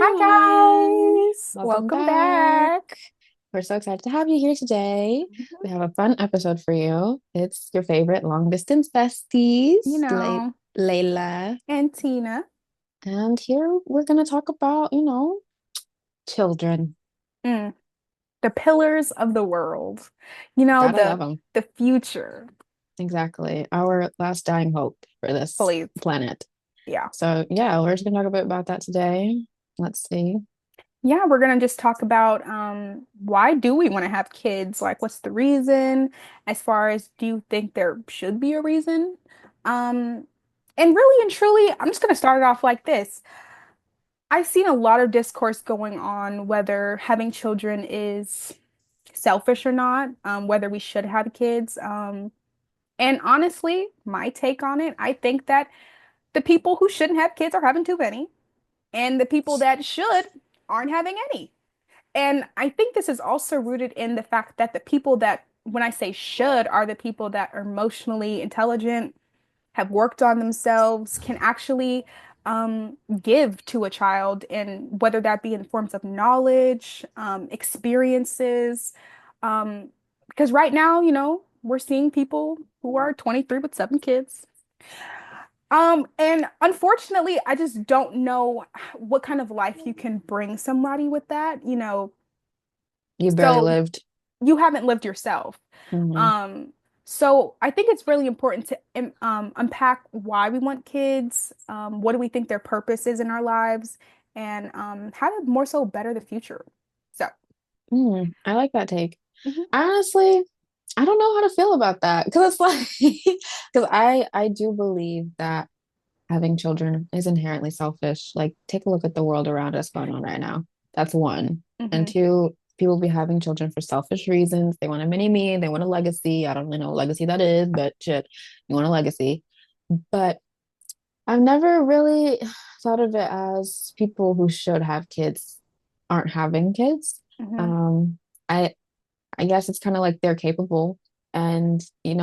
Hi Hi, guys, welcome welcome back. back. We're so excited to have you here today. We have a fun episode for you. It's your favorite long distance You besties, know, Layla. and Tina. And here we're going to talk about, children. Mm, the pillars of the world. You know, Gotta the love them. the future. Exactly. Our last dying hope for this Please. planet. Yeah. So, yeah, we're just going to talk a bit about that today. Let's see. Yeah, we're gonna just talk about why do we want to have kids? Like what's the reason? As far as do you think there should be a reason? Um, and really and truly, I'm just gonna start it off like this. I've seen a lot of discourse going on whether having children is selfish or not, whether we should have kids. And honestly, my take on it, I think that the people who shouldn't have kids are having too many, and the people that should aren't having any. And I think this is also rooted in the fact that the people that, when I say should, are the people that are emotionally intelligent, have worked on themselves, can actually give to a child, and whether that be in forms of knowledge, experiences. Um, because right now, we're seeing people who are 23 with 7 kids. And unfortunately, I just don't know what kind of life you can bring somebody with that. You barely So lived. you haven't lived yourself. Hmm. Um, so I think it's really important to unpack why we want kids, what do we think their purpose is in our lives, and how to more so better the future. So, I like that take. mhm, Honestly, I don't know how to feel about that because it's like because I do believe that having children is inherently selfish. Like take a look at the world around us going on right now. That's one. And mhm. two, people be having children for selfish reasons. They want a mini me, they want a legacy. I don't really know what legacy that is, but shit, you want a legacy. But I've never really thought of it as people who should have kids aren't having kids. Mhm. Um, I I guess it's kind of like they're capable and we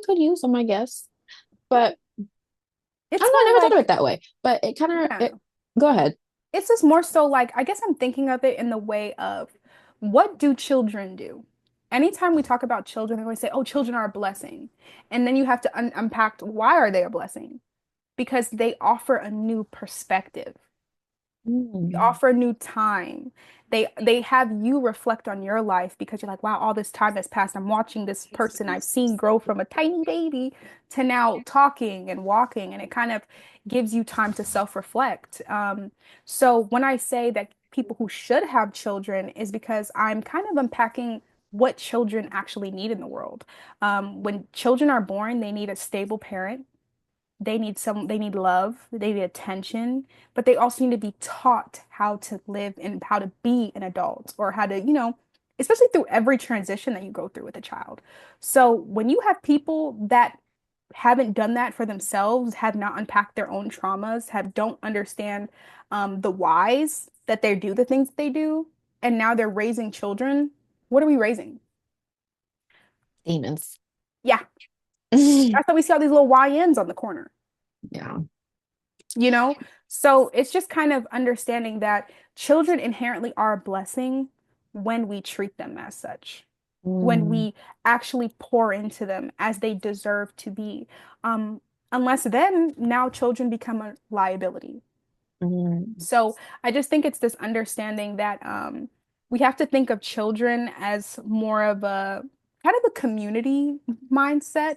could use them, I guess. But I It's don't know, I more never thought of like, it that way. But it kind of yeah, it go ahead. it's just more so like, I guess I'm thinking of it in the way of what do children do? Anytime we talk about children, they always say, oh, children are a blessing. And then you have to unpack why are they a blessing? Because they offer a new perspective. They Mm. offer a new time. They have you reflect on your life because you're like, wow, all this time has passed. I'm watching this person I've seen grow from a tiny baby to now talking and walking, and it kind of gives you time to self-reflect. So when I say that people who should have children is because I'm kind of unpacking what children actually need in the world. When children are born, they need a stable parent. They need love, they need attention, but they also need to be taught how to live and how to be an adult or how to, especially through every transition that you go through with a child. So when you have people that haven't done that for themselves, have not unpacked their own traumas, have don't understand the whys that they do the things that they do, and now they're raising children, what are we raising? Demons. Yeah, that's why we see all these little YNs on the corner. Yeah. you know? So it's just kind of understanding that children inherently are a blessing when we treat them as such, when Mm. we actually pour into them as they deserve to be. Um, Unless then, now children become a liability. Mm. So I just think it's this understanding that we have to think of children as more of a kind of a community mindset,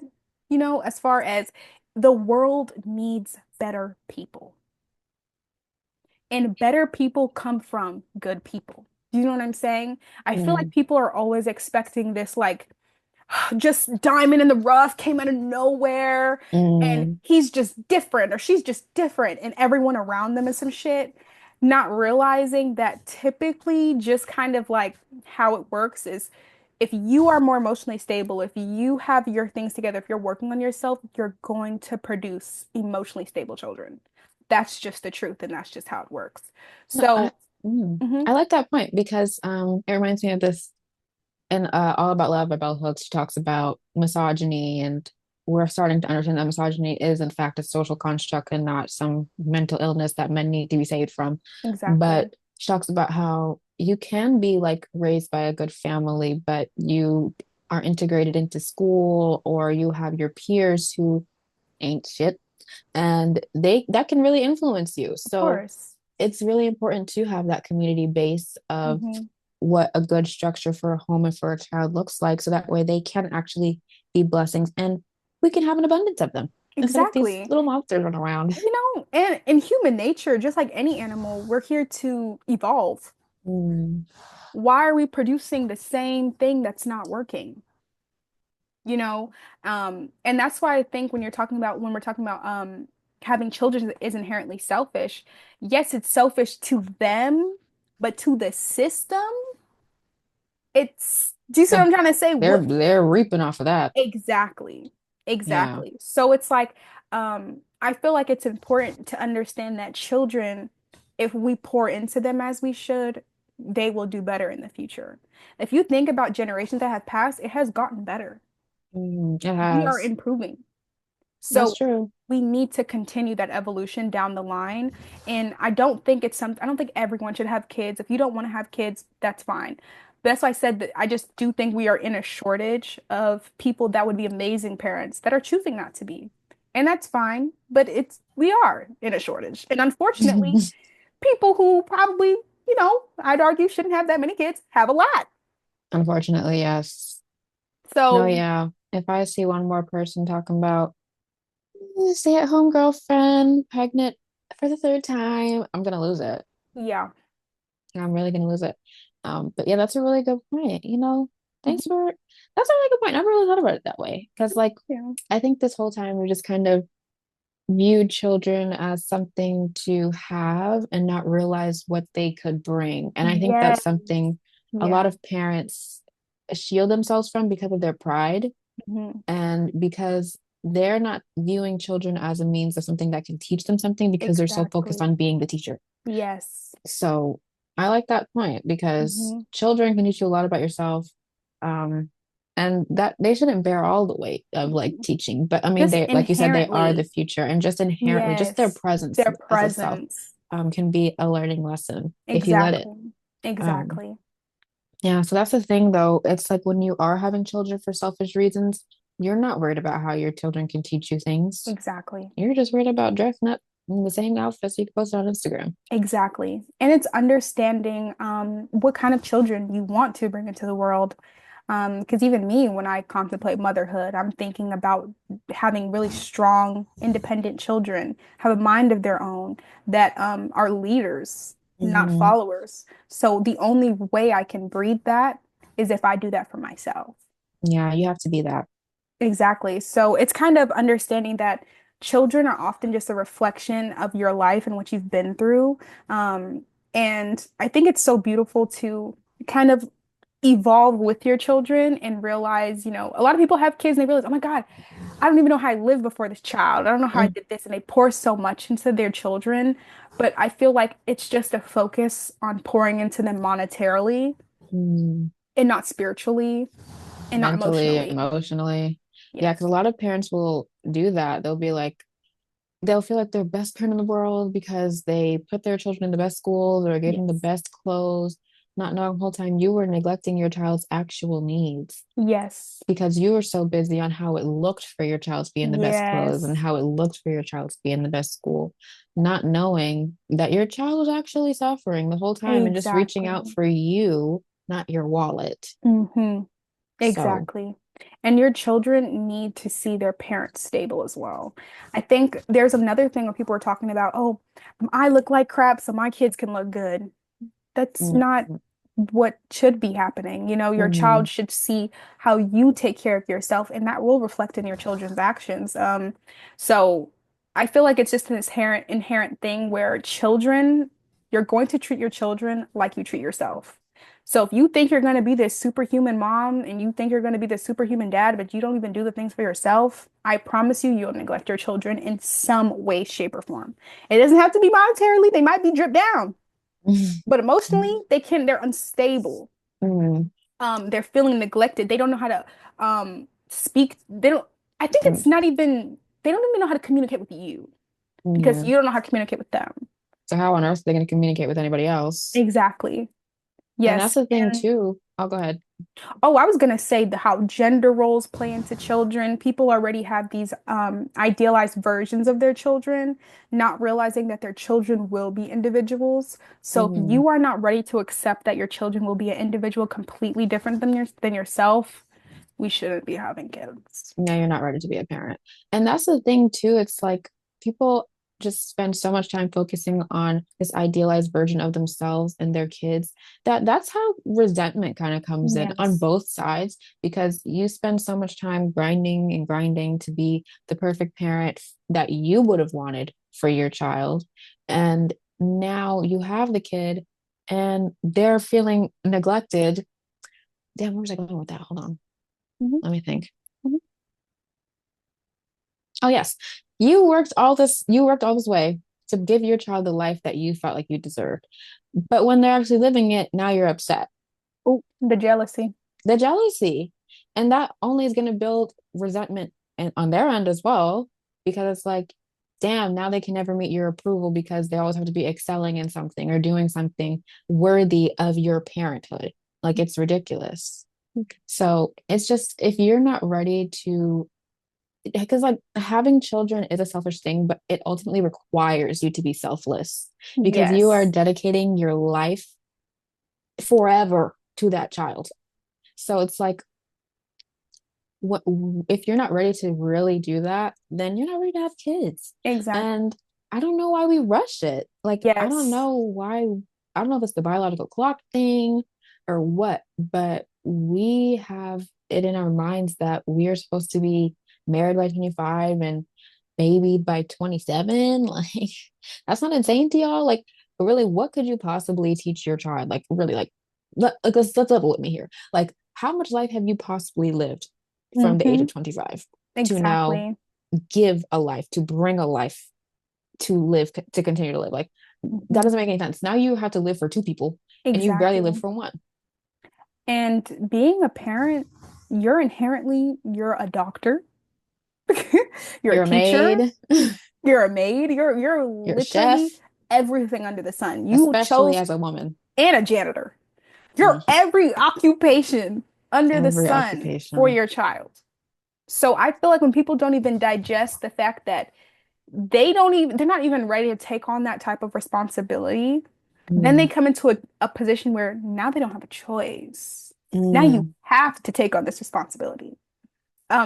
as far as the world needs better people. And better people come from good people. Do you know what I'm saying? I feel Yeah. like people are always expecting this, like, just diamond in the rough came out of nowhere and Mm. he's just different or she's just different and everyone around them is some shit. Not realizing that typically, just kind of like how it works is if you are more emotionally stable, if you have your things together, if you're working on yourself, you're going to produce emotionally stable children. That's just the truth, and that's just how it works. No, So, I mhm, like that point because it reminds me of this in All About Love by Bell Hooks. She talks about misogyny and we're starting to understand that misogyny is in fact a social construct and not some mental illness that men need to be saved from. But Exactly. she talks about how you can be like raised by a good family, but you are integrated into school or you have your peers who ain't shit and they that can really influence you. Of So course. it's really important to have that community base of Hmm. what a good structure for a home and for a child looks like so that way they can actually be blessings and we can have an abundance of them instead of these Exactly. little monsters running around. And in human nature, just like any animal, we're here to evolve. Mm, Why are we producing the same thing that's not working? You know, and that's why I think when we're talking about having children is inherently selfish. Yes, it's selfish to them, but to the system, it's, do you see what yeah, I'm trying to say? What they're reaping off of that. exactly? Yeah. Exactly. So it's like, I feel like it's important to understand that children, if we pour into them as we should, they will do better in the future. If you think about generations that have passed, it has gotten better. It We are has. improving. That's So true. we need to continue that evolution down the line. And I don't think everyone should have kids. If you don't want to have kids, that's fine. But that's why I said that I just do think we are in a shortage of people that would be amazing parents that are choosing not to be. And that's fine, but we are in a shortage. And unfortunately, people who probably, I'd argue shouldn't have that many kids have a lot. Unfortunately, yes. No, So, yeah. If I see one more person talking about stay-at-home girlfriend pregnant for the third time, I'm gonna lose it. yeah. I'm really gonna lose it. But yeah, that's a really good point. Thanks Mhm. for that's a really good point. I never really thought about it that way. Because like Yeah. I think this whole time we just kind of viewed children as something to have and not realize what they could bring. And I think Yes. that's something a Yeah. lot of parents shield themselves from because of their pride Mhm. and because they're not viewing children as a means of something that can teach them something because they're so focused Exactly. on being the teacher. Yes. So I like that point because Hmm. children can teach you a lot about yourself. Um, and that they shouldn't bear all the weight of like teaching. But I mean, Just they, like you said, they are the inherently, future and just inherently, just their yes, presence their as a self, presence. can be a learning lesson if you let it. Exactly. Um, Exactly. yeah, so that's the thing though. It's like when you are having children for selfish reasons, you're not worried about how your children can teach you things. Exactly. You're just worried about dressing up in the same outfit so you can post it on Instagram. Exactly. And it's understanding what kind of children you want to bring into the world. Because even me, when I contemplate motherhood, I'm thinking about having really strong, independent children, have a mind of their own, that are leaders, not Hmm. followers. So the only way I can breed that is if I do that for myself. Yeah, you have to be that. Exactly. So it's kind of understanding that children are often just a reflection of your life and what you've been through. Um, and I think it's so beautiful to kind of evolve with your children and realize, a lot of people have kids and they realize, oh my God, I don't even know how I lived before this child. I don't know how I Mm, did this. And they pour so much into their children. But I feel like it's just a focus on pouring into them monetarily mm. and not spiritually and not Mentally, emotionally. emotionally. Yeah, because a Yes. lot of parents will do that. They'll be like, they'll feel like they're best parent in the world because they put their children in the best schools or gave them the Yes. best clothes, not knowing the whole time you were neglecting your child's actual needs Yes. because you were so busy on how it looked for your child to be in the best clothes and Yes. how it looked for your child to be in the best school, not knowing that your child was actually suffering the whole time and just reaching out Exactly. for you, not your wallet. Hmm. So, Exactly. And your children need to see their parents stable as well. I think there's another thing where people are talking about, oh, I look like crap, so my kids can look good. That's mm, not what should be happening. Your child mm, should see how you take care of yourself, and that will reflect in your children's actions. So I feel like it's just an inherent thing where you're going to treat your children like you treat yourself. So if you think you're going to be this superhuman mom and you think you're going to be this superhuman dad, but you don't even do the things for yourself, I promise you, you'll neglect your children in some way, shape, or form. It doesn't have to be monetarily, they might be dripped down. But emotionally, they're unstable. mm, They're feeling neglected. They don't know how to speak. They don't. I think And it's not even, they don't even know how to communicate with you because yeah. you don't know how to communicate with them. So how on earth are they going to communicate with anybody else? Exactly. And that's Yes. the thing And too. I'll go ahead. oh, I was gonna say how gender roles play into children. People already have these idealized versions of their children, not realizing that their children will be individuals. So if Hmm. you are not ready to accept that your children will be an individual completely different than yourself, we shouldn't be having kids. No, you're not ready to be a parent. And that's the thing too. It's like people just spend so much time focusing on this idealized version of themselves and their kids that that's how resentment kind of comes in on Yes. both sides because you spend so much time grinding and grinding to be the perfect parent that you would have wanted for your child. And now you have the kid and they're feeling neglected. Damn, where was I going with that? Hold on. Mhm. Let me think. Mhm. Oh yes, you worked all this way to give your child the life that you felt like you deserved. But when they're actually living it, now you're upset. Oh, the jealousy. The jealousy. And that only is going to build resentment on their end as well, because it's like, damn, now they can never meet your approval because they always have to be excelling in something or doing something worthy of your parenthood. Like it's ridiculous. So it's just if you're not ready to because like having children is a selfish thing, but it ultimately requires you to be selfless because you are Yes. dedicating your life forever to that child. So it's like what if you're not ready to really do that, then you're not ready to have kids. Exactly. And I don't know why we rush it. Like I don't Yes. know why I don't know if it's the biological clock thing or what, but we have it in our minds that we are supposed to be married by 25 and baby by 27. Like that's not insane to y'all. Like really, what could you possibly teach your child? Like really let's level with me here. Like how much life have you possibly lived from the age Hmm. of 25 to now Exactly. give a life, to bring a life to live, to continue to live? Like, that Hmm. doesn't make any sense. Now you have to live for two people and you barely live Exactly. for one. And being a parent, you're a doctor, you're a You're a teacher, maid, you're a maid, you're you're a literally chef, everything under the sun. You especially chose as a woman. and a janitor. You're Mm, every occupation under the every sun for occupation. your child. So I feel like when people don't even digest the fact that they're not even ready to take on that type of responsibility, then they Mm, come into a position where now they don't have a choice. Now you mm, have to take on this responsibility.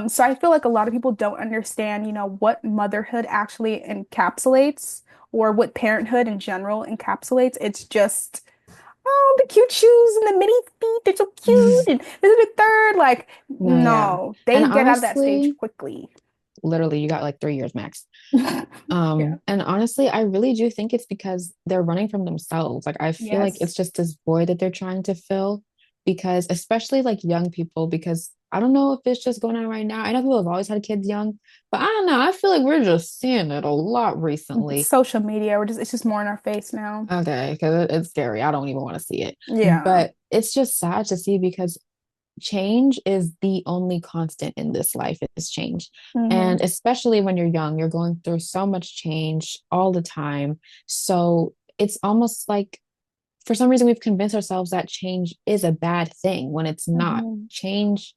So I feel like a lot of people don't understand, what motherhood actually encapsulates or what parenthood in general encapsulates. It's just, oh, the cute shoes and the mini feet, they're so cute. And this is the third. Like, no, yeah. no, And they get out of that stage honestly, quickly. literally, you got like 3 years max. Yeah. And honestly, I really do think it's because they're running from themselves. Like I feel like Yes. it's just this void that they're trying to fill because especially like young people, because I don't know if it's just going on right now. I know people have always had kids young, but I don't know. I feel like we're just seeing it a lot recently. Social media, it's just more in our face now. Okay, because it's scary. I don't even want to see it. Yeah. But it's just sad to see because change is the only constant in this life is change. Hmm. And especially when you're young, you're going through so much change all the time. So it's almost like for some reason we've convinced ourselves that change is a bad thing when it's not. Hmm. Change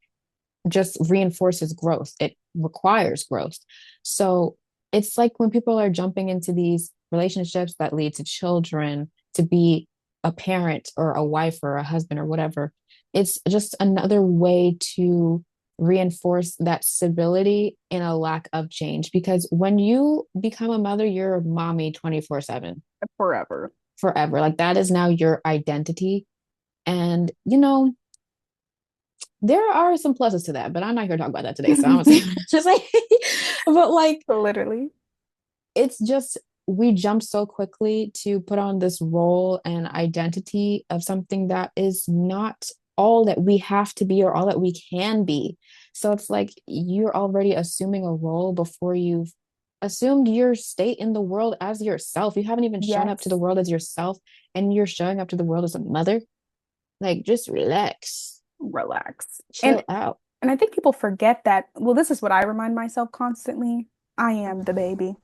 just reinforces growth, it requires growth. So it's like when people are jumping into these relationships that lead to children, to be a parent or a wife or a husband or whatever, it's just another way to reinforce that stability in a lack of change. Because when you become a mother, you're a mommy 24/7 Forever. forever. Like that is now your identity. And, you know, there are some pluses to that, but I'm not here to talk about that today. So I'm gonna say just like, but like Literally. it's just we jump so quickly to put on this role and identity of something that is not all that we have to be or all that we can be. So it's like you're already assuming a role before you've assumed your state in the world as yourself. You haven't even shown up to the Yes. world as yourself, and you're showing up to the world as a mother. Like, just relax, Relax. And chill out. And I think people forget that, well, this is what I remind myself constantly. I am the baby.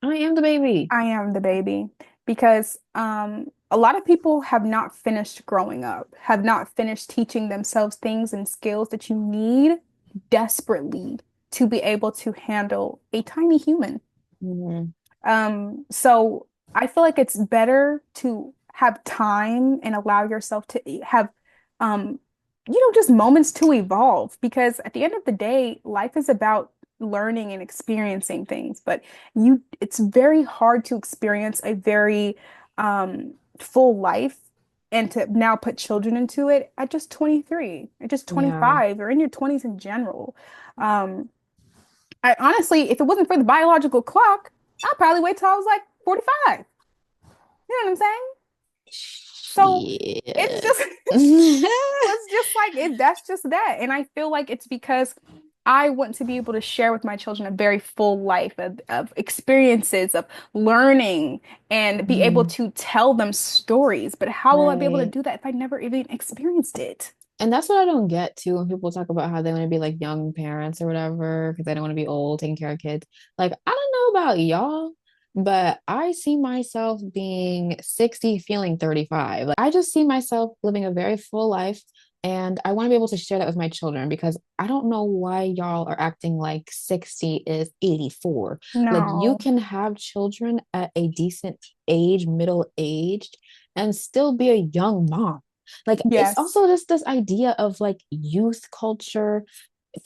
I am the baby. I am the baby because a lot of people have not finished growing up, have not finished teaching themselves things and skills that you need desperately to be able to handle a tiny human. Mhm. So I feel like it's better to have time and allow yourself to have, um, just moments to evolve because at the end of the day, life is about learning and experiencing things, but it's very hard to experience a very, full life and to now put children into it at just 23, at just Yeah. 25, or in your 20s in general. Um, I honestly, if it wasn't for the biological clock, I'd probably wait till I was like 45. You know what I'm saying? So it's Shit. just it's just like that's just that. And I feel like it's because I want to be able to share with my children a very full life of experiences, of learning, and be able Mhm. to tell them stories. But how will I be able to Right. do that if I never even experienced it? And that's what I don't get too when people talk about how they want to be like young parents or whatever because they don't want to be old taking care of kids. Like, I don't know about y'all, but I see myself being 60, feeling 35. Like, I just see myself living a very full life. And I want to be able to share that with my children because I don't know why y'all are acting like 60 is 84. Like, you No. can have children at a decent age, middle aged, and still be a young mom. Like it's Yes, also just this idea of like youth culture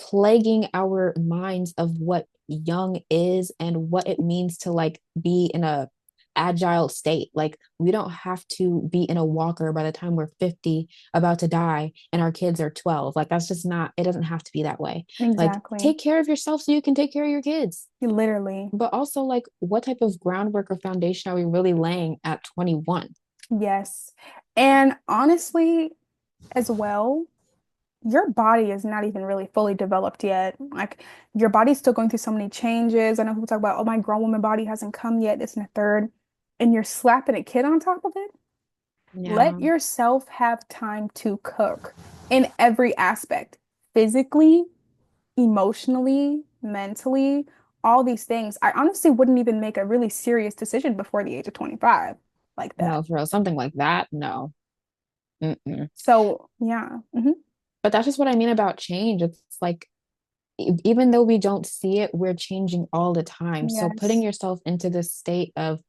plaguing our minds of what young is and what it means to like be in a agile state. Like we don't have to be in a walker by the time we're 50 about to die and our kids are 12. Like that's just not it doesn't have to be that way. Like exactly. take care of yourself so you can take care of your kids. Literally. But also like what type of groundwork or foundation are we really laying at 21? Yes. And honestly, as well, your body is not even really fully developed yet. Like your body's still going through so many changes. I know people talk about, oh, my grown woman body hasn't come yet, this and the third, and you're slapping a kid on top of it. Let Yeah. yourself have time to cook in every aspect, physically, emotionally, mentally, all these things. I honestly wouldn't even make a really serious decision before the age of 25 like that. No, for real. Something like that. No. Mm-mm. So, yeah. But that's just what I mean about change. It's like, even though we don't see it, we're changing all the time. So putting Yes. yourself into this state of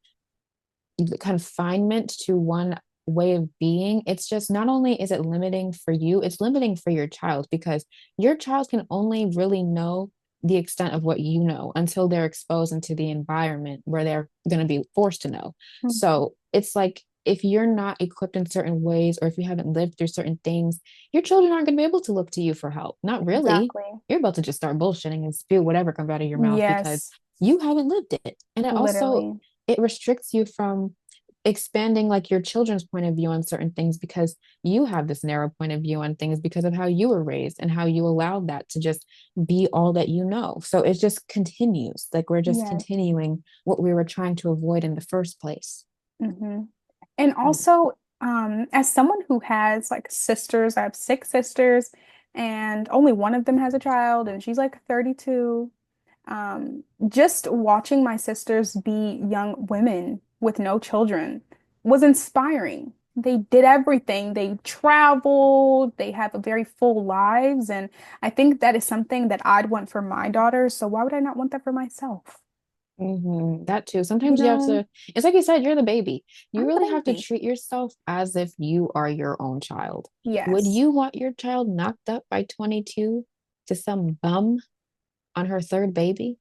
confinement to one way of being, it's just not only is it limiting for you, it's limiting for your child because your child can only really know the extent of what you know until they're exposed into the environment where they're going to be forced to know. Mhm. So it's like if you're not equipped in certain ways or if you haven't lived through certain things, your children aren't going to be able to look to you for help. Not really. Exactly. You're about to just start bullshitting and spew whatever comes out of your mouth because Yes, you haven't lived it. And it also literally. it restricts you from expanding like your children's point of view on certain things because you have this narrow point of view on things because of how you were raised and how you allowed that to just be all that you know. So it just continues. Like we're just Yes. continuing what we were trying to avoid in the first place. hmm And also, as someone who has like sisters, I have six sisters, and only one of them has a child, and she's like 32. Just watching my sisters be young women with no children was inspiring. They did everything. They traveled, they have a very full lives, and I think that is something that I'd want for my daughters. So why would I not want that for myself? That too. You Sometimes you have know, to, it's like you said, you're the baby. You I'm really the have to baby. treat yourself as if you are your own child. Would Yes. you want your child knocked up by 22 to some bum on her third baby?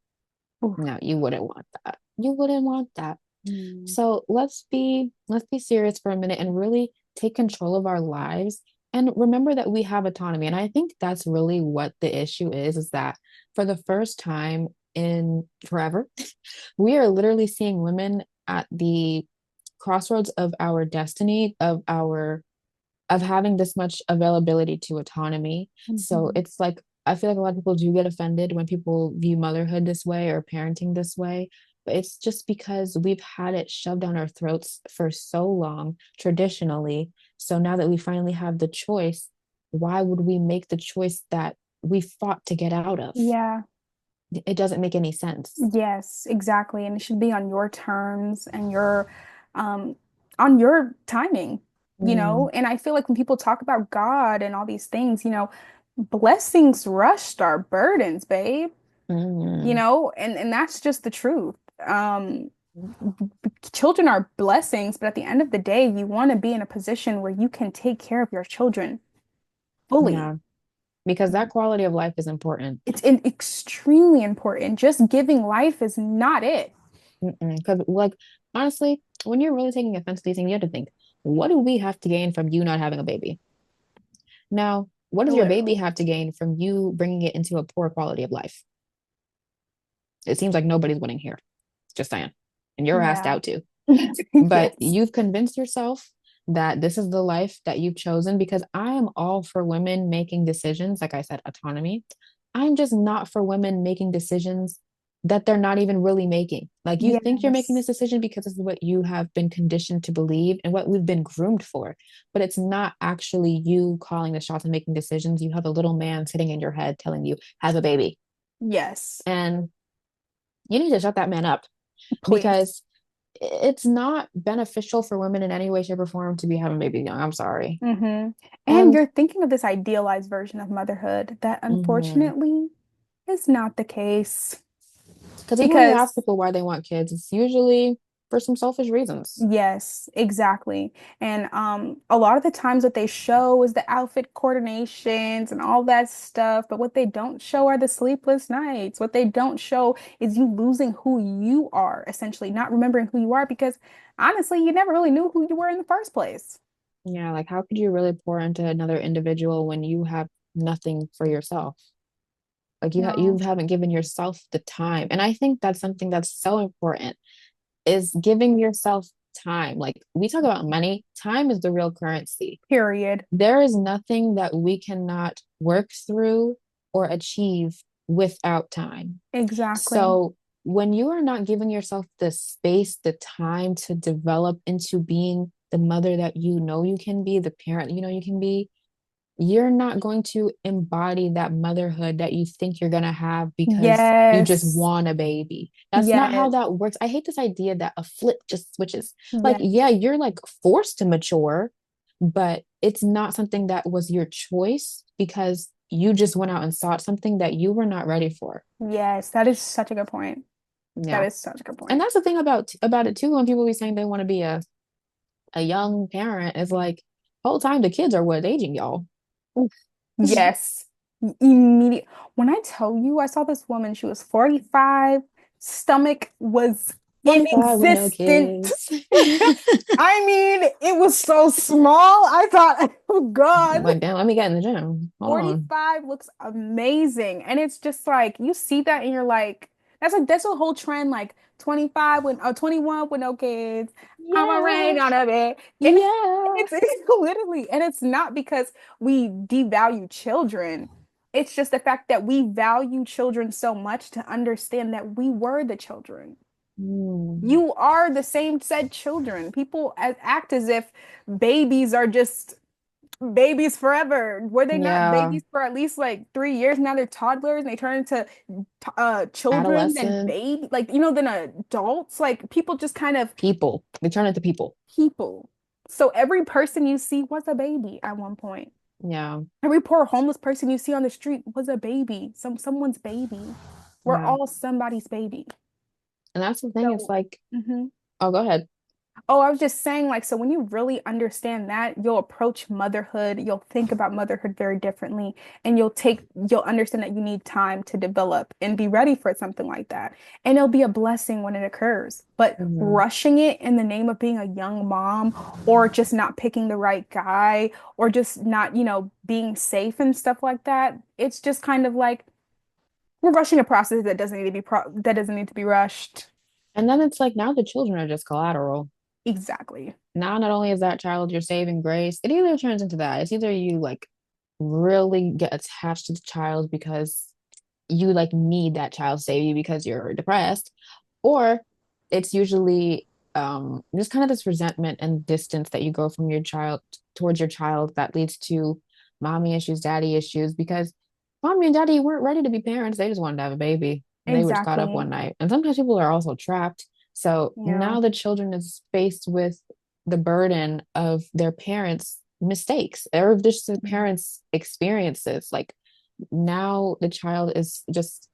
Oof. No, you wouldn't want that. You wouldn't want that. Mm. So let's be serious for a minute and really take control of our lives and remember that we have autonomy. And I think that's really what the issue is that for the first time in forever, we are literally seeing women at the crossroads of our destiny, of having this much availability to autonomy. So Mhm. it's like I feel like a lot of people do get offended when people view motherhood this way or parenting this way. But it's just because we've had it shoved down our throats for so long traditionally. So now that we finally have the choice, why would we make the choice that we fought to get out of. Yeah. It doesn't make any sense. Yes, exactly. And it should be on your terms and um on your timing, you know? Mm, And I feel like when people talk about God and all these things, blessings rushed our burdens, babe. mm, And that's just the truth. Um Children are blessings, but at the end of the day, you want to be in a position where you can take care of your children fully. yeah, because that quality of life is important. Extremely important. Just giving life is not it. Because, like, honestly, when you're really taking offense to these things, you have to think, what do we have to gain from you not having a baby? Now, what does your baby Literally. have to gain from you bringing it into a poor quality of life? It seems like nobody's winning here. Just saying. And you're asked Yeah. out to. But Yes. you've convinced yourself that this is the life that you've chosen because I am all for women making decisions. Like I said, autonomy. I'm just not for women making decisions that they're not even really making. Like you think you're making this Yes. decision because it's what you have been conditioned to believe and what we've been groomed for. But it's not actually you calling the shots and making decisions. You have a little man sitting in your head telling you, have a baby. Yes. And you need to shut that man up Please. because it's not beneficial for women in any way, shape, or form to be having babies young. I'm sorry. And And you're thinking of this idealized version of motherhood that mm-hmm. unfortunately is not the case. Because even when you ask Because people why they want kids, it's usually for some selfish reasons. yes, exactly. And a lot of the times what they show is the outfit coordinations and all that stuff, but what they don't show are the sleepless nights. What they don't show is you losing who you are, essentially, not remembering who you are because honestly, you never really knew who you were in the first place. Yeah, like how could you really pour into another individual when you have nothing for yourself? Like you No, haven't given yourself the time. And I think that's something that's so important is giving yourself time. Like we talk about money, time is the real currency. period. There is nothing that we cannot work through or achieve without time. Exactly. So when you are not giving yourself the space, the time to develop into being the mother that you know you can be, the parent you know you can be, you're not going to embody that motherhood that you think you're going to have because you just Yes. want a baby. That's not how Yes. that works. I hate this idea that a flip just switches. Like, Yes. yeah, you're like forced to mature, but it's not something that was your choice because you just went out and sought something that you were not ready for. Yes. That is such a good point. That Yeah. is such a good And point. that's the thing about it too when people be saying they want to be a young parent is like whole time the kids are what aging y'all. Oof. Yes. Immediate. When I tell you, I saw this woman, she was 45, stomach was 45 with no inexistent. kids. I mean, it was so small. I thought, oh God. Like, damn, let me get in the gym. Hold on. 45 looks amazing. And it's just like you see that and you're like, that's a whole trend, like 25 with 21 with no kids. I'm already Yeah. on a bed. And Yeah. it's literally, and it's not because we devalue children. It's just the fact that we value children so much to understand that we were the children. Mm, You are the same said children. People act as if babies are just babies forever. Were they not yeah. babies for at least like 3 years? Now they're toddlers and they turn into children, then Adolescent baby, like then adults. Like people just kind of people. They turn into people. people. So every person you see was a baby at one point. Yeah. Every poor homeless person you see on the street was a baby. Someone's baby. We're Yeah. all somebody's baby. And that's the thing. It's So, like, mhm. oh, go ahead. Oh, I was just saying, like, so when you really understand that, you'll approach motherhood, you'll think about motherhood very differently, and you'll understand that you need time to develop and be ready for something like that. And it'll be a blessing when it occurs. But Mhm. rushing it in the name of being a young mom, or just not picking the right guy, or just not, being safe and stuff like that, it's just kind of like we're rushing a process that doesn't need to be rushed. And then it's like now the children are just collateral. Exactly. Now, not only is that child your saving grace, it either turns into that. It's either you like really get attached to the child because you like need that child to save you because you're depressed, or it's usually just kind of this resentment and distance that you go from your child towards your child that leads to mommy issues, daddy issues, because mommy and daddy weren't ready to be parents. They just wanted to have a baby. And they were just caught up Exactly. one night. And sometimes people are also trapped. So Yeah. now the children is faced with the burden of their parents' mistakes or just the parents' experiences. Like now the child is just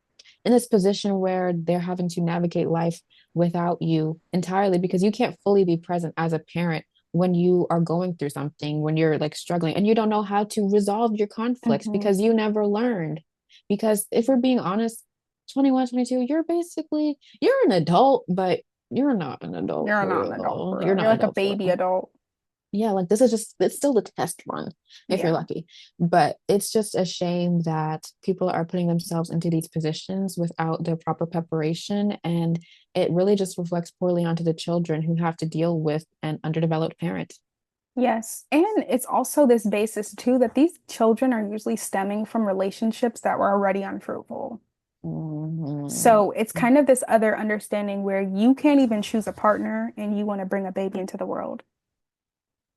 in this position where they're having to navigate life without you entirely because you can't fully be present as a parent when you are going through something, when you're like struggling and you don't know how to resolve your conflicts Hmm. because you never learned. Because if we're being honest, 21, 22, you're an adult, but you're not an adult You're for not an adult real. for You're real. You're not an like a adult for baby real. adult. Yeah, like this is just, it's still the test run if you're Yeah. lucky. But it's just a shame that people are putting themselves into these positions without the proper preparation. And it really just reflects poorly onto the children who have to deal with an underdeveloped parent. Yes. And it's also this basis too that these children are usually stemming from relationships that were already unfruitful. Mhm. So it's kind of this other understanding where you can't even choose a partner and you want to bring a baby into the world.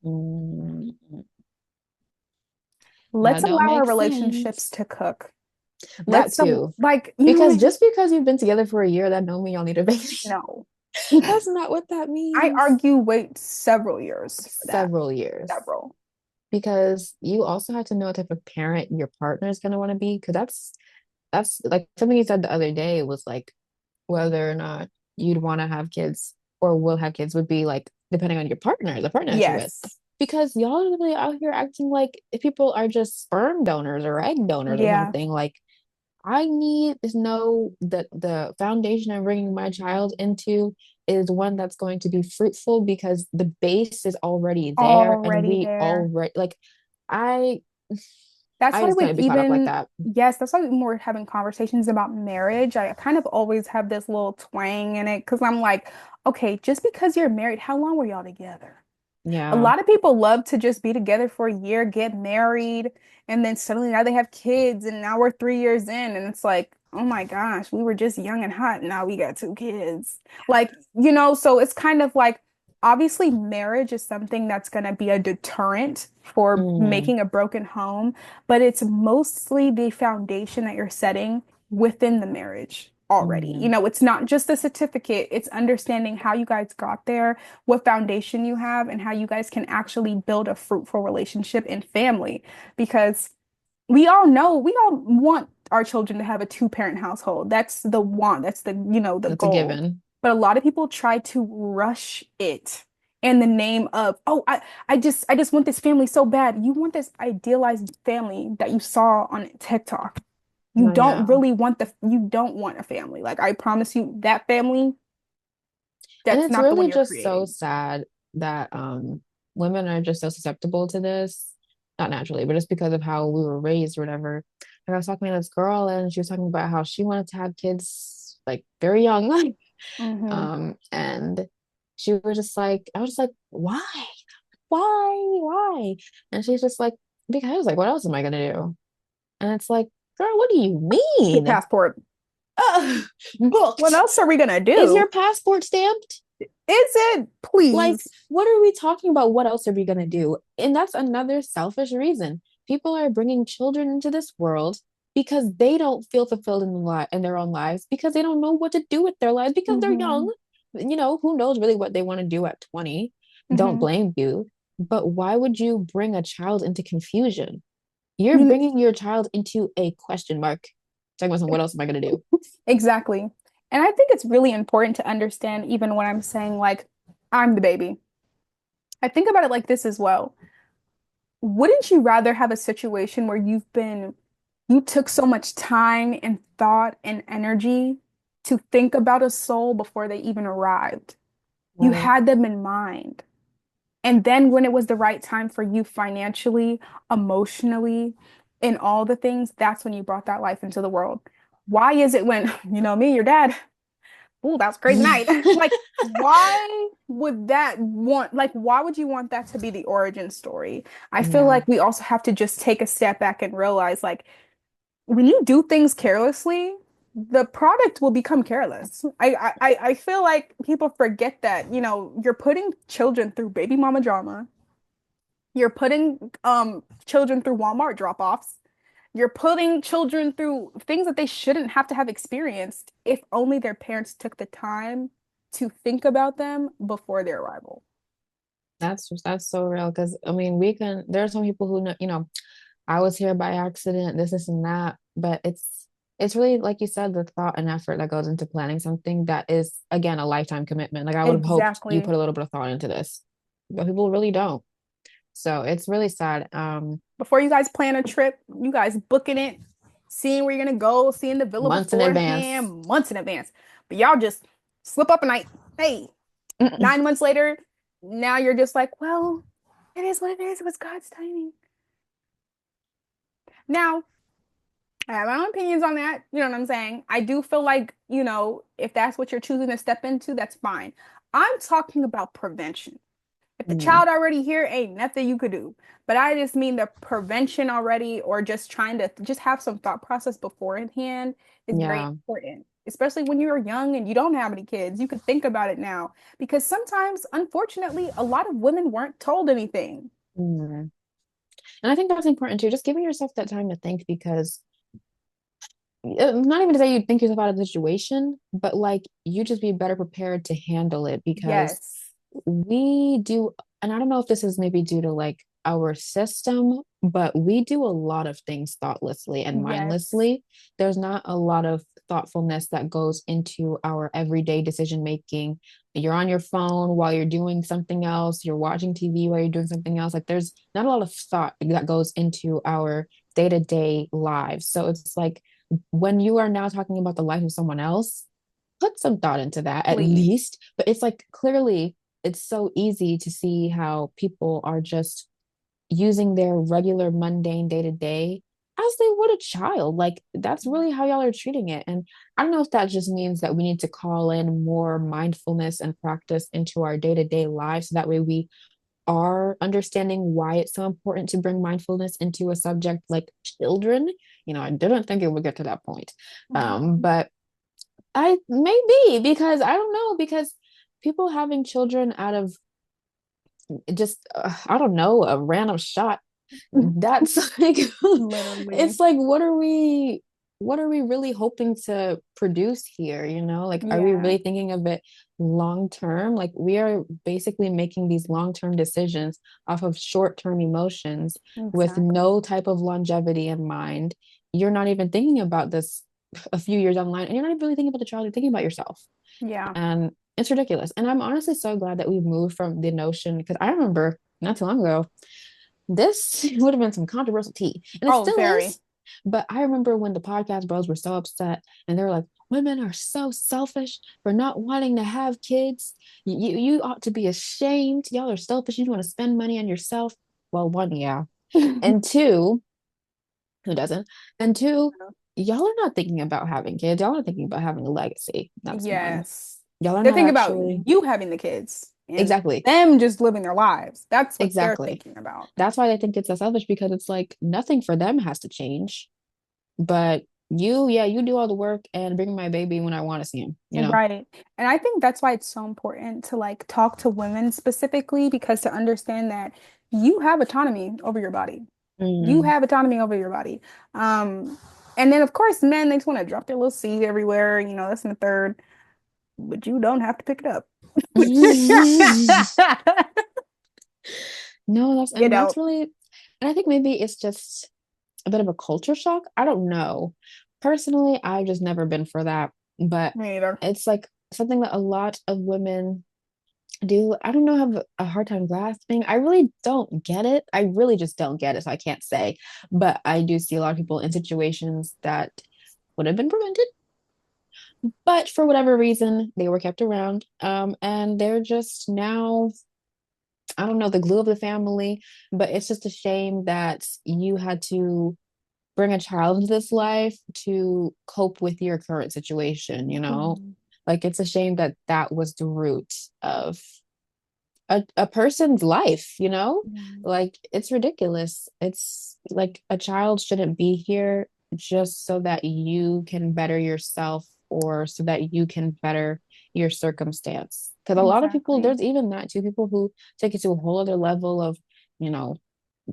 Mhm. Let's That don't allow our make relationships sense. to cook. That Let's too. like, you know what Because I mean? just because you've been together for a year, that don't mean y'all need a baby. No. That's not what that I means. argue wait several years for that. Several years. Several. Because you also have to know what type of parent your partner is going to want to be. Because that's like something you said the other day was like whether or not you'd want to have kids or will have kids would be like depending on your partner, the partner that you're with. Yes. Because y'all are really out here acting like if people are just sperm donors or egg donors or Yeah. something. Like I need to know that the foundation I'm bringing my child into is one that's going to be fruitful because the base is already there and Already we there. already like I That's I why just with couldn't be caught up like even, that. yes, that's why when we're having conversations about marriage, I kind of always have this little twang in it because I'm like, okay, just because you're married, how long were y'all together? A Yeah. lot of people love to just be together for a year, get married, and then suddenly now they have kids, and now we're 3 years in, and it's like, oh my gosh, we were just young and hot, and now we got two kids. Like, so it's kind of like, obviously, marriage is something that's going to be a deterrent for Mm, making a broken home, but it's mostly the foundation that you're setting within the marriage already. mm, It's not just the certificate, it's understanding how you guys got there, what foundation you have, and how you guys can actually build a fruitful relationship and family. Because we all know, we all want our children to have a two-parent household. That's the want, that's the that's a goal. given. But a lot of people try to rush it in the name of, oh, I just want this family so bad. You want this idealized family that you saw on TikTok. No, yeah. You don't want a family. Like I promise you, that family, And that's it's not the one really you're just so creating. sad that women are just so susceptible to this. Not naturally, but just because of how we were raised or whatever. Like I was talking to this girl and she was talking about how she wanted to have kids like very young. Hmm. And she was just like, I was just like, why? Why? And she's just like, because like, what else am I gonna do? And it's like, girl, what do you Your mean? passport. Uh, What booked. else are we gonna Is do? your passport stamped? Is it? Like, Please. what are we talking about? What else are we gonna do? And that's another selfish reason. People are bringing children into this world because they don't feel fulfilled in their own lives because they don't know what to do with their lives because they're Hmm. young. Who knows really what they want to do at 20? Don't Hmm. blame you. But why would you bring a child into confusion? You're You bringing your child into a question mark. Talking about some, what else am I gonna do? exactly. And I think it's really important to understand even when I'm saying like I'm the baby. I think about it like this as well. Wouldn't you rather have a situation where you took so much time and thought and energy to think about a soul before they even arrived? You Right. had them in mind. And then when it was the right time for you financially, emotionally, in all the things, that's when you brought that life into the world. Why is it when, me and your dad, oh, that's a great night. Like, why would you want that to be the origin story? I feel Yeah. like we also have to just take a step back and realize, like, when you do things carelessly, the product will become careless. I feel like people forget that, you're putting children through baby mama drama. You're putting children through Walmart drop-offs. You're putting children through things that they shouldn't have to have experienced if only their parents took the time to think about them before their arrival. That's so real because I mean we can there are some people who know, I was here by accident, this and that, but it's really like you said, the thought and effort that goes into planning something that is again a lifetime commitment. Like I would have hoped you Exactly. put a little bit of thought into this, but people really don't. So it's really sad. Before you guys plan a trip, you guys booking it, seeing where you're gonna go, seeing the villa Months in advance. beforehand, months in advance. But y'all just slip up a night. Hey, Mm-mm. 9 months later, now you're just like, well, it is what it is. It was God's timing. Now, I have my own opinions on that. You know what I'm saying? I do feel like, if that's what you're choosing to step into, that's fine. I'm talking about prevention. If the Mm, child already here, ain't nothing you could do. But I just mean the prevention already, or just trying to just have some thought process beforehand is very yeah. important. Especially when you're young and you don't have any kids, you could think about it now. Because sometimes, unfortunately, a lot of women weren't told anything. Mm. And I think that's important too. Just giving yourself that time to think because not even to say you think yourself out of the situation, but like you just be better prepared to handle it because Yes. we do, and I don't know if this is maybe due to like our system, but we do a lot of things thoughtlessly and Yes. mindlessly. There's not a lot of thoughtfulness that goes into our everyday decision making. You're on your phone while you're doing something else, you're watching TV while you're doing something else. Like there's not a lot of thought that goes into our day-to-day lives. So it's like when you are now talking about the life of someone else, put some thought into that at Please. least. But it's like clearly it's so easy to see how people are just using their regular mundane day to day as they would a child. Like that's really how y'all are treating it. And I don't know if that just means that we need to call in more mindfulness and practice into our day to day lives so that way we are understanding why it's so important to bring mindfulness into a subject like children. I didn't think it would get to that point. Mhm. But I maybe because I don't know because people having children out of just I don't know a random shot that's like Literally. it's like what are we really hoping to produce here, like are we Yeah, really thinking of it long term? Like we are basically making these long term decisions off of short term emotions with exactly. no type of longevity in mind. You're not even thinking about this a few years online and you're not even really thinking about the child, you're thinking about yourself. Yeah. And it's ridiculous. And I'm honestly so glad that we've moved from the notion because I remember not too long ago, this would have been some controversial tea, and it Oh, still very. is. But I remember when the podcast bros were so upset and they were like, women are so selfish for not wanting to have kids. You ought to be ashamed. Y'all are selfish. You want to spend money on yourself. Well, one, yeah. And two, who doesn't? And two, y'all are not thinking about having kids. Y'all are thinking about having a legacy. That's one. Yes. Y'all are They're not thinking about actually you having the kids and exactly, them just living their lives. That's what they're exactly. thinking about. That's why they think it's so selfish because it's like nothing for them has to change. But you, yeah, you do all the work and bring my baby when I want to see him. Right. And I think that's why it's so important to like talk to women specifically because to understand that you have autonomy over your body. You Mm. have autonomy over your body. Um, and then of course men they just want to drop their little seed everywhere, this and the third, but you don't have to pick it up. No, that's You and know, that's really and I think maybe it's just a bit of a culture shock. I don't know. Personally, I've just never been for that, but me neither. it's like something that a lot of women do. I don't know, have a hard time grasping. I really don't get it. I really just don't get it, so I can't say. But I do see a lot of people in situations that would have been prevented, but for whatever reason, they were kept around. And they're just now, I don't know, the glue of the family. But it's just a shame that you had to bring a child into this life to cope with your current situation. Mhm. Like it's a shame that that was the root of a person's life. Mhm. Like it's ridiculous. It's like a child shouldn't be here just so that you can better yourself or so that you can better your circumstance. Because a lot of people, Exactly. there's even that too, people who take it to a whole other level of, you know,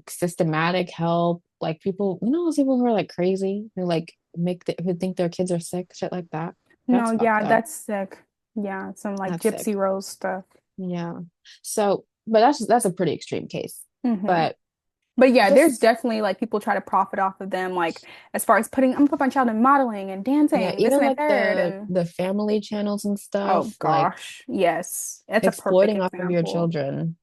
systematic help, Like people, those people who are like crazy, who like who think their kids are sick, shit like that. No, That's fucked yeah, up. that's sick. Yeah, some like That's Gypsy sick. Rose stuff. Yeah. So, but that's a pretty extreme case. Hmm. But But yeah, there's just definitely like people try to profit off of them, like as far as I'm gonna put my child in modeling and yeah, dancing, this even and the like third, and the family channels and oh stuff, like gosh, yes, it's a perfect exploiting off of your example. children.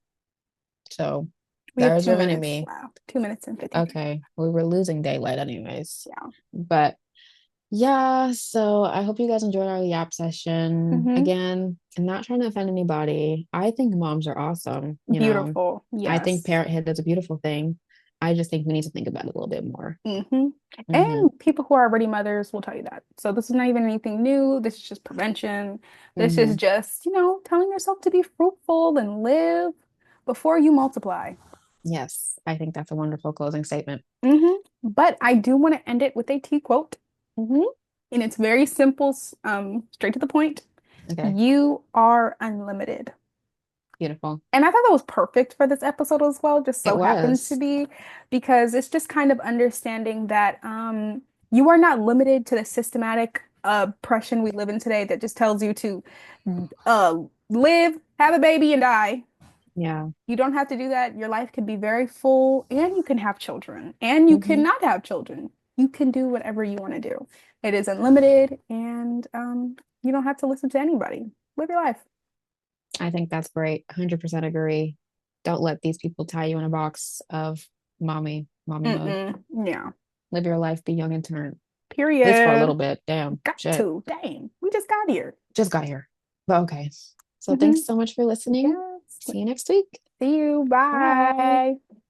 So We have there's two your minutes enemy. left, 2 minutes and 15 seconds. Okay, we were losing daylight anyways. Yeah. But yeah, so I hope you guys enjoyed our yap session. Hmm. Again, I'm not trying to offend anybody. I think moms are awesome, Beautiful. I think Yes. parenthood is a beautiful thing. I just think we need to think about it a little bit more. Hmm. Hmm. And people who are already mothers will tell you that. So this is not even anything new. This is just prevention. This is Hmm. just, telling yourself to be fruitful and live before you multiply. Yes, I think that's a wonderful closing statement. Hmm. But I do want to end it with a T quote, Hmm. and it's very simple, straight to the point. Okay, You are unlimited. beautiful. And I thought that was perfect for this episode as well, just It so happens to was. be, because it's just kind of understanding that you are not limited to the systematic oppression we live in today that just tells you to uh, live, have a baby, and die. Yeah. You don't have to do that. Your life can be very full, and you can have children, and you Hmm. cannot have children. You can do whatever you want to do. It is unlimited, and you don't have to listen to anybody. Live your life. I think that's great. 100% agree. Don't let these people tie you in a box of mommy mode. Mm-mm. Yeah. Live your life, be young and turn. At least for a little Period. bit. Damn. Got Shit. to. Dang. We just got here. Just got here. But okay. So Hmm. thanks so much for listening. Yes. See you next week. See you. Bye. Bye.